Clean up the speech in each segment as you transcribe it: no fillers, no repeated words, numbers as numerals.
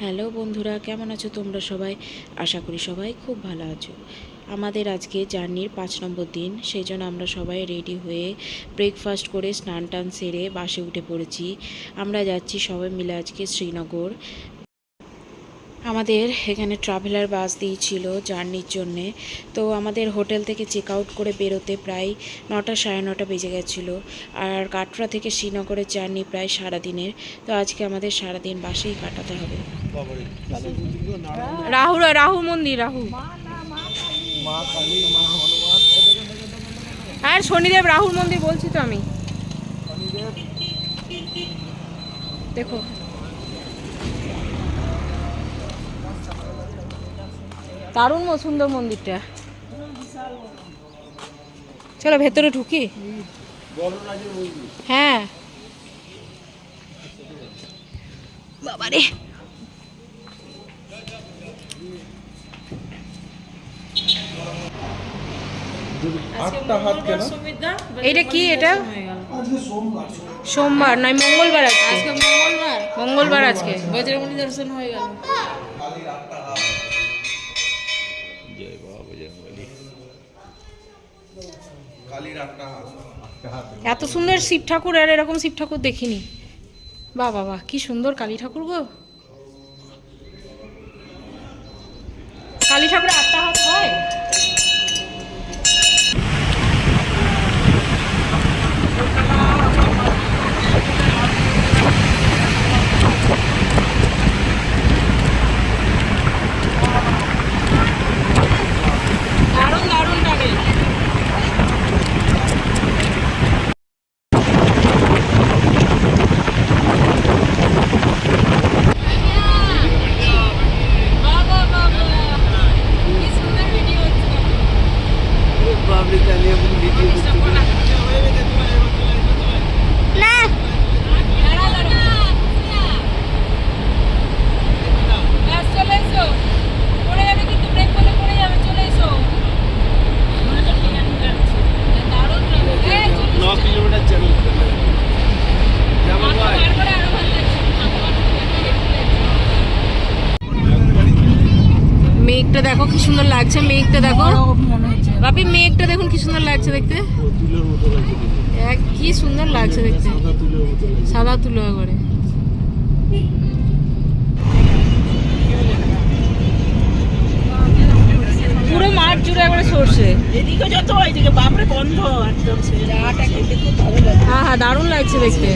Hello বন্ধুরা, কেমন আছো তোমরা সবাই? আশা করি সবাই খুব ভালো আছো। আমাদের আজকে জার্নির 5 নম্বর দিন, সেই জন্য আমরা সবাই রেডি হয়ে ব্রেকফাস্ট করে স্নান টান সেরে বাসে উঠে পড়েছি। আমরা যাচ্ছি সবাই মিলে আজকে শ্রীনগর। আমাদের এখানে ট্রাভেলার বাস দিয়েছিল জার্নির জন্যে। তো আমাদের হোটেল থেকে চেক আউট করে বেরোতে প্রায় 9টা সাড়ে 9টা বেজে গেছিলো। আর কাটরা থেকে শ্রীনগরের জার্নি প্রায় সারাদিনের। তো আজকে আমাদের সারাদিন বাসেই কাটাতে হবে। রাহু মন্দির, রাহু আর শনিদেব রাহুর মন্দির বলছি তো আমি। দেখো দারুণ সুন্দর মন্দিরটা। চলো ভেতরে ঢুকি। হ্যাঁ বাবারে, এটা কি? এটা সোমবার নয় মঙ্গলবার। আজকে মঙ্গলবার আজকে বজরংবলী দর্শন হয়ে গেল। এত সুন্দর শিব ঠাকুর, আর এরকম শিব ঠাকুর দেখিনি। বাহ বাবা, কি সুন্দর কালী ঠাকুর গো। কালী ঠাকুরের 8টা হাত হয়। মেঘটা দেখো কি সুন্দর লাগছে, মেঘটা দেখো বাপি, মেঘটা দেখুন কি সুন্দর লাগছে দেখতে। কি সুন্দর লাগছে দেখতে, সাদা তুলো করে। পুরো মাঠ জুড়ে একবারে সরষে, এদিকে যত ওইদিকে বাপরে বন্ধ একদম। হ্যাঁ হ্যাঁ, দারুণ লাগছে দেখতে।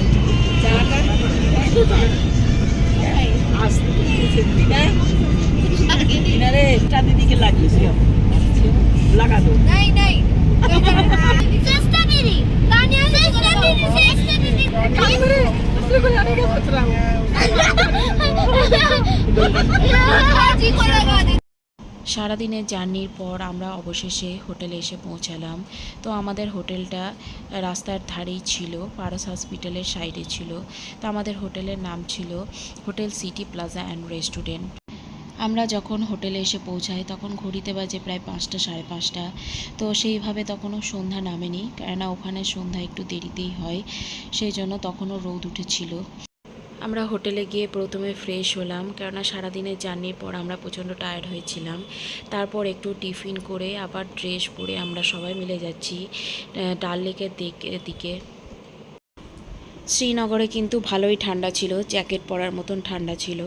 দিদিকে লাগিয়েছি, লাগা দো। সারাদিনের জার্নির পর আমরা অবশেষে হোটেলে এসে পৌঁছালাম। তো আমাদের হোটেলটা রাস্তার ধারেই ছিল, পারস হসপিটালের সাইডে ছিল। তো আমাদের হোটেলের নাম ছিল hotel city plaza and restaurant. আমরা যখন হোটেলে এসে পৌঁছাই তখন ঘড়িতে বাজে প্রায় 5টা সাড়ে 5টা। তো সেইভাবে তখনও সন্ধ্যা নামেনি, কেননা ওখানে সন্ধ্যা একটু দেরিতেই হয়, সেই জন্য তখনও রোদ উঠেছিল। আমরা হোটেলে গিয়ে প্রথমে ফ্রেশ হলাম, কেননা সারাদিনের জার্নির পর আমরা প্রচণ্ড টায়ার্ড হয়েছিলাম। তারপর একটু টিফিন করে আবার ড্রেস পরে আমরা সবাই মিলে যাচ্ছি ডাল লেকের দিকে। শ্রীনগরে কিন্তু ভালোই ঠান্ডা ছিল, জ্যাকেট পরার মতন ঠান্ডা ছিল।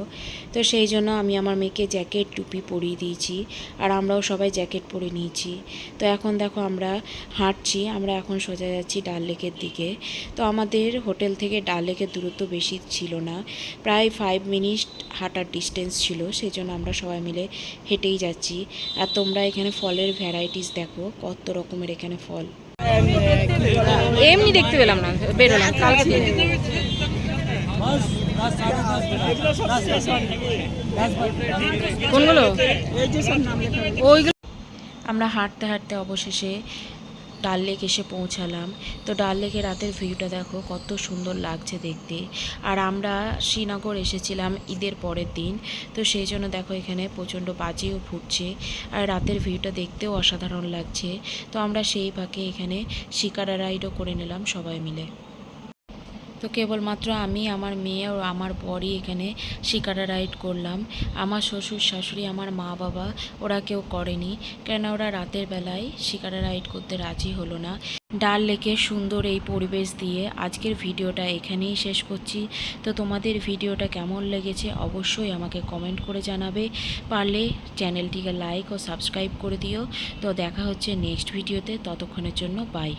তো সেই জন্য আমি আমার মেয়েকে জ্যাকেট টুপি পরিয়ে দিয়েছি, আর আমরাও সবাই জ্যাকেট পরে নিয়েছি। তো এখন দেখো আমরা হাঁটছি, আমরা এখন সোজা যাচ্ছি ডাল লেকের দিকে। তো আমাদের হোটেল থেকে ডাল লেকের দূরত্ব বেশি ছিল না, প্রায় 5 মিনিট হাঁটার ডিস্টেন্স ছিল, সেই জন্য আমরা সবাই মিলে হেঁটেই যাচ্ছি। আর তোমরা এখানে ফলের ভ্যারাইটিস দেখো, কত রকমের এখানে ফল। এমনি দেখতে পেলাম না, বেরোলাম কালকে। কোনগুলো? ওইগুলো। আমরা হাঁটতে হাঁটতে অবশেষে ডাল লেক এসে পৌঁছালাম। তো ডাল লেকের রাতের ভিউটা দেখো কত সুন্দর লাগছে দেখতে। আর আমরা শ্রীনগর এসেছিলাম ঈদের পরের দিন, তো সেই জন্য দেখো এখানে প্রচণ্ড বাজিও ফুটছে, আর রাতের ভিউটা দেখতেও অসাধারণ লাগছে। তো আমরা সেই ফাঁকে এখানে শিকারা রাইডও করে নিলাম সবাই মিলে। তো তো কেবলমাত্র আমি, আমার মেয়ে ও আমার বরই এখানে শিকারা রাইড করলাম। আমার শ্বশুর শাশুড়ি, আমার মা বাবা ওরা কেউ করেনি, কেননা ওরা রাতের বেলায় শিকারা রাইড করতে রাজি হলো না। ডাল লেকের সুন্দর এই পরিবেশ দিয়ে আজকের ভিডিওটা এখানেই শেষ করছি। তো তোমাদের ভিডিওটা কেমন লেগেছে অবশ্যই আমাকে কমেন্ট করে জানাবে। পারলে চ্যানেলটিকে লাইক ও সাবস্ক্রাইব করে দিও। তো দেখা হচ্ছে নেক্সট ভিডিওতে, ততক্ষণের জন্য বাই।